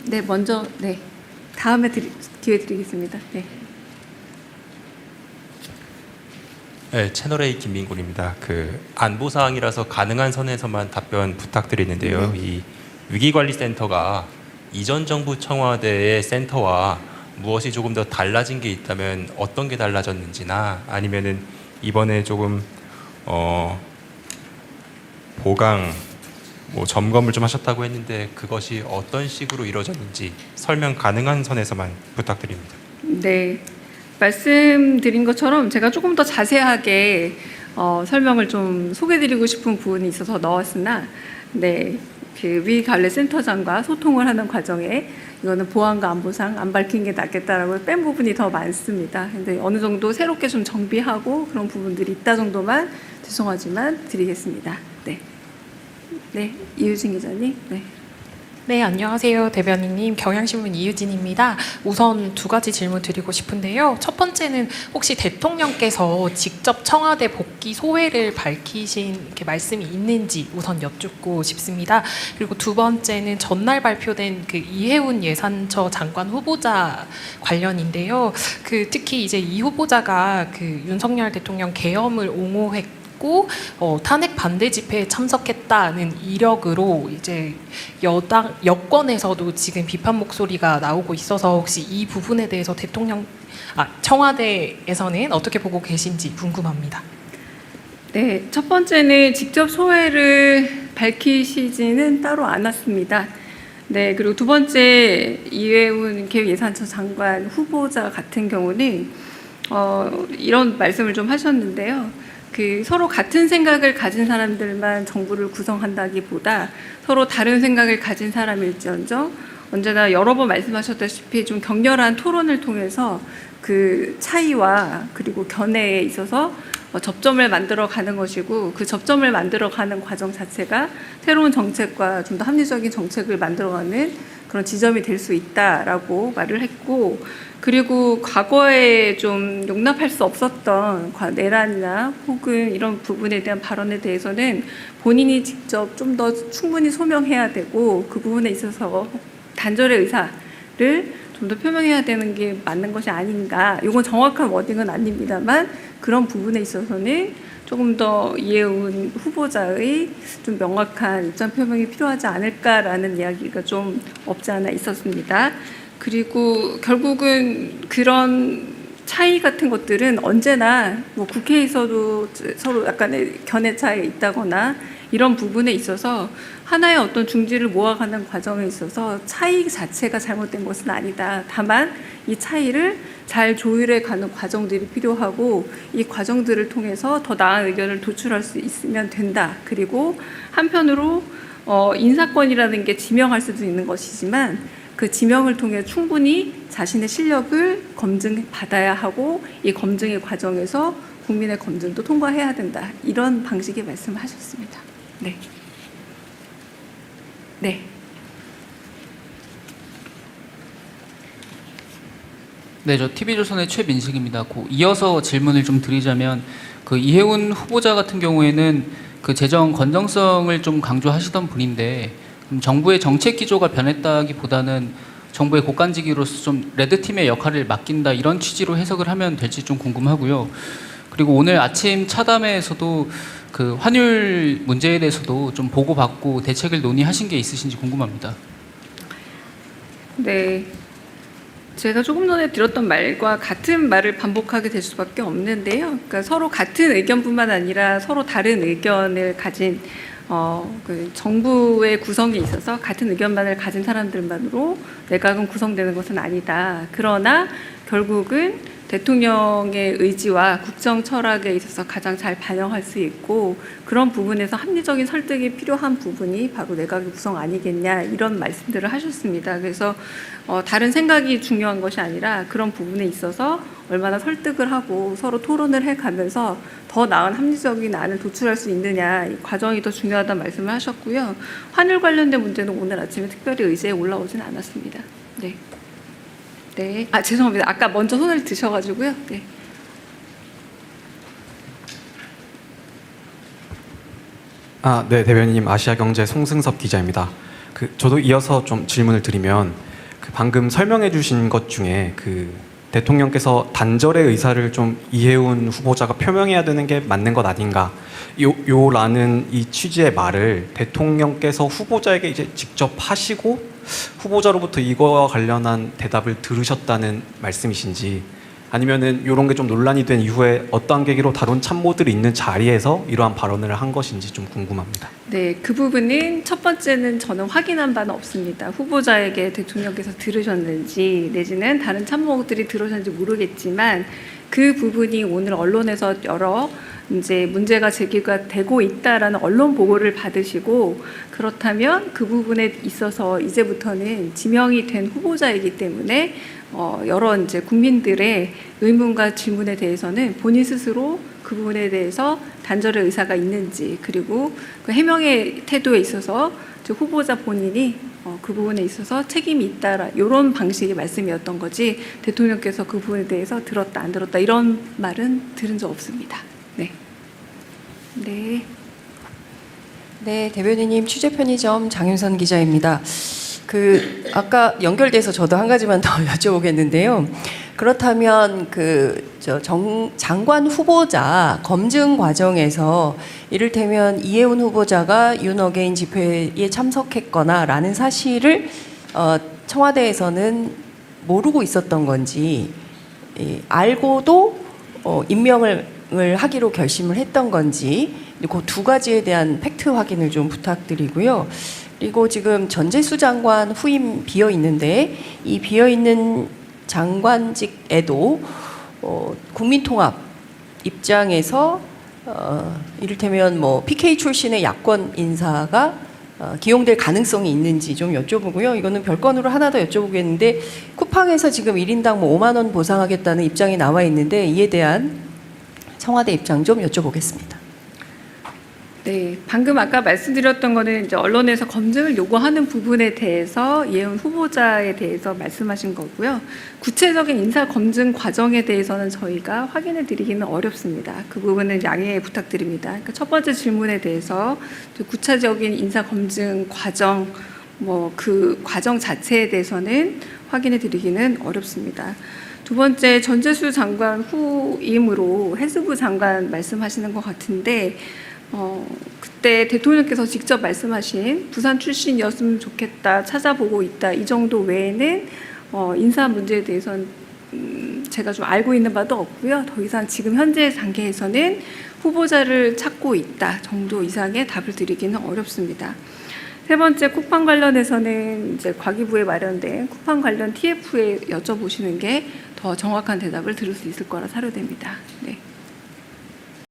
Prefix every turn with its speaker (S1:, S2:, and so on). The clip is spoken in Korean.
S1: 네, 먼저 다음에 기회 드리겠습니다. 네.
S2: 네, 채널A 김민곤입니다. 안보 사항이라서 가능한 선에서만 답변 부탁드리는데요. 이 위기관리센터가 이전 정부 청와대의 센터와 무엇이 조금 더 달라진 게 있다면 어떤 게 달라졌는지나 아니면은 이번에 조금 보강 점검을 좀 하셨다고 했는데 그것이 어떤 식으로 이루어졌는지 설명 가능한 선에서만 부탁드립니다.
S1: 네, 말씀드린 것처럼 제가 조금 더 자세하게 설명을 좀 소개드리고 싶은 부분이 있어서 넣었으나, 위관리센터장과 소통을 하는 과정에 이거는 보안과 안보상 안 밝힌 게 낫겠다라고 뺀 부분이 더 많습니다. 근데 어느 정도 새롭게 좀 정비하고 그런 부분들이 있다 정도만 죄송하지만 드리겠습니다. 네, 이유진 기자님.
S3: 네, 안녕하세요. 대변인님, 경향신문 이유진입니다. 우선 두 가지 질문 드리고 싶은데요. 첫 번째는 혹시 대통령께서 직접 청와대 복귀 소회를 밝히신 이렇게 말씀이 있는지 우선 여쭙고 싶습니다. 그리고 두 번째는 전날 발표된 이해운 예산처 장관 후보자 관련인데요. 특히 이제 이 후보자가 윤석열 대통령 계엄을 옹호했고 탄핵 반대 집회에 참석했다는 이력으로 이제 여권에서도 지금 비판 목소리가 나오고 있어서 혹시 이 부분에 대해서 청와대에서는 어떻게 보고 계신지 궁금합니다.
S1: 네, 첫 번째는 직접 소회를 밝히시지는 따로 않았습니다. 네, 그리고 두 번째 이해운 계획예산처 장관 후보자 같은 경우는 이런 말씀을 좀 하셨는데요. 서로 같은 생각을 가진 사람들만 정부를 구성한다기보다 서로 다른 생각을 가진 사람일지언정 언제나 여러 번 말씀하셨다시피 좀 격렬한 토론을 통해서 그 차이와 그리고 견해에 있어서 접점을 만들어 가는 것이고, 그 접점을 만들어 가는 과정 자체가 새로운 정책과 좀 더 합리적인 정책을 만들어가는 그런 지점이 될 수 있다라고 말을 했고, 그리고 과거에 좀 용납할 수 없었던 내란이나 혹은 이런 부분에 대한 발언에 대해서는 본인이 직접 좀 더 충분히 소명해야 되고, 그 부분에 있어서 단절의 의사를 좀 더 표명해야 되는 게 맞는 것이 아닌가. 이건 정확한 워딩은 아닙니다만 그런 부분에 있어서는 조금 더 이해운 후보자의 좀 명확한 입장 표명이 필요하지 않을까라는 이야기가 좀 없지 않아 있었습니다. 그리고 결국은 그런 차이 같은 것들은 언제나 국회에서도 서로 약간의 견해 차이가 있다거나 이런 부분에 있어서 하나의 어떤 중지를 모아가는 과정에 있어서 차이 자체가 잘못된 것은 아니다. 다만 이 차이를 잘 조율해 가는 과정들이 필요하고, 이 과정들을 통해서 더 나은 의견을 도출할 수 있으면 된다. 그리고 한편으로 인사권이라는 게 지명할 수도 있는 것이지만 그 지명을 통해 충분히 자신의 실력을 검증받아야 하고, 이 검증의 과정에서 국민의 검증도 통과해야 된다. 이런 방식의 말씀을 하셨습니다.
S4: 네, 저 TV조선의 최민식입니다. 이어서 질문을 좀 드리자면, 이해운 후보자 같은 경우에는 재정 건정성을 좀 강조하시던 분인데, 정부의 정책 기조가 변했다기보다는 정부의 국간직으로서 좀 레드팀의 역할을 맡긴다, 이런 취지로 해석을 하면 될지 좀 궁금하고요. 그리고 오늘 아침 차담회에서도 환율 문제에 대해서도 좀 보고받고 대책을 논의하신 게 있으신지 궁금합니다.
S1: 네, 제가 조금 전에 들었던 말과 같은 말을 반복하게 될 수밖에 없는데요. 그러니까 서로 같은 의견뿐만 아니라 서로 다른 의견을 가진 정부의 구성에 있어서 같은 의견만을 가진 사람들만으로 내각은 구성되는 것은 아니다. 그러나 결국은 대통령의 의지와 국정 철학에 있어서 가장 잘 반영할 수 있고, 그런 부분에서 합리적인 설득이 필요한 부분이 바로 내각의 구성 아니겠냐, 이런 말씀들을 하셨습니다. 그래서 다른 생각이 중요한 것이 아니라 그런 부분에 있어서 얼마나 설득을 하고 서로 토론을 해가면서 더 나은 합리적인 안을 도출할 수 있느냐, 이 과정이 더 중요하다는 말씀을 하셨고요. 환율 관련된 문제는 오늘 아침에 특별히 의제에 올라오진 않았습니다. 죄송합니다. 아까 먼저 손을 드셔가지고요.
S5: 네, 대변인님, 아시아경제 송승섭 기자입니다. 저도 이어서 좀 질문을 드리면, 방금 설명해 주신 것 중에 그 대통령께서 단절의 의사를 좀 이해운 후보자가 표명해야 되는 게 맞는 것 아닌가 요라는 이 취지의 말을 대통령께서 후보자에게 이제 직접 하시고 후보자로부터 이거와 관련한 대답을 들으셨다는 말씀이신지, 아니면은 이런 게 좀 논란이 된 이후에 어떠한 계기로 다른 참모들이 있는 자리에서 이러한 발언을 한 것인지 좀 궁금합니다.
S1: 네, 그 부분은 첫 번째는 저는 확인한 바는 없습니다. 후보자에게 대통령께서 들으셨는지 내지는 다른 참모들이 들으셨는지 모르겠지만 그 부분이 오늘 언론에서 여러 이제 문제가 제기가 되고 있다라는 언론 보고를 받으시고, 그렇다면 그 부분에 있어서 이제부터는 지명이 된 후보자이기 때문에 여러 이제 국민들의 의문과 질문에 대해서는 본인 스스로 그 부분에 대해서 단절의 의사가 있는지, 그리고 그 해명의 태도에 있어서 후보자 본인이 그 부분에 있어서 책임이 있다라 이런 방식의 말씀이었던 거지, 대통령께서 그 부분에 대해서 들었다 안 들었다 이런 말은 들은 적 없습니다. 네. 네.
S6: 네, 대변인님, 취재 편의점 장윤선 기자입니다. 아까 연결돼서 저도 한 가지만 더 여쭤보겠는데요. 그렇다면 장관 후보자 검증 과정에서 이를테면 이해운 후보자가 윤어게인 집회에 참석했거나라는 사실을 청와대에서는 모르고 있었던 건지, 알고도 임명을 하기로 결심을 했던 건지, 그 두 가지에 대한 팩트 확인을 좀 부탁드리고요. 그리고 지금 전재수 장관 후임 비어 있는데 이 비어 있는 장관직에도 국민통합 입장에서 이를테면 뭐 PK 출신의 야권 인사가 기용될 가능성이 있는지 좀 여쭤보고요. 이거는 별건으로 하나 더 여쭤보겠는데, 쿠팡에서 지금 1인당 뭐 5만 원 보상하겠다는 입장이 나와 있는데 이에 대한 청와대 입장 좀 여쭤보겠습니다.
S1: 네, 방금 아까 말씀드렸던 거는 이제 언론에서 검증을 요구하는 부분에 대해서 이해운 후보자에 대해서 말씀하신 거고요. 구체적인 인사 검증 과정에 대해서는 저희가 확인해 드리기는 어렵습니다. 그 부분은 양해 부탁드립니다. 그러니까 첫 번째 질문에 대해서 구체적인 인사 검증 과정, 뭐 그 과정 자체에 대해서는 확인해 드리기는 어렵습니다. 두 번째, 전재수 장관 후임으로 해수부 장관 말씀하시는 것 같은데, 그때 대통령께서 직접 말씀하신 부산 출신이었으면 좋겠다, 찾아보고 있다, 이 정도 외에는 인사 문제에 대해서는 제가 좀 알고 있는 바도 없고요. 더 이상 지금 현재 단계에서는 후보자를 찾고 있다 정도 이상의 답을 드리기는 어렵습니다. 세 번째, 쿠팡 관련해서는 이제 과기부에 마련된 쿠팡 관련 TF에 여쭤보시는 게 더 정확한 대답을 들을 수 있을 거라 사료됩니다. 네.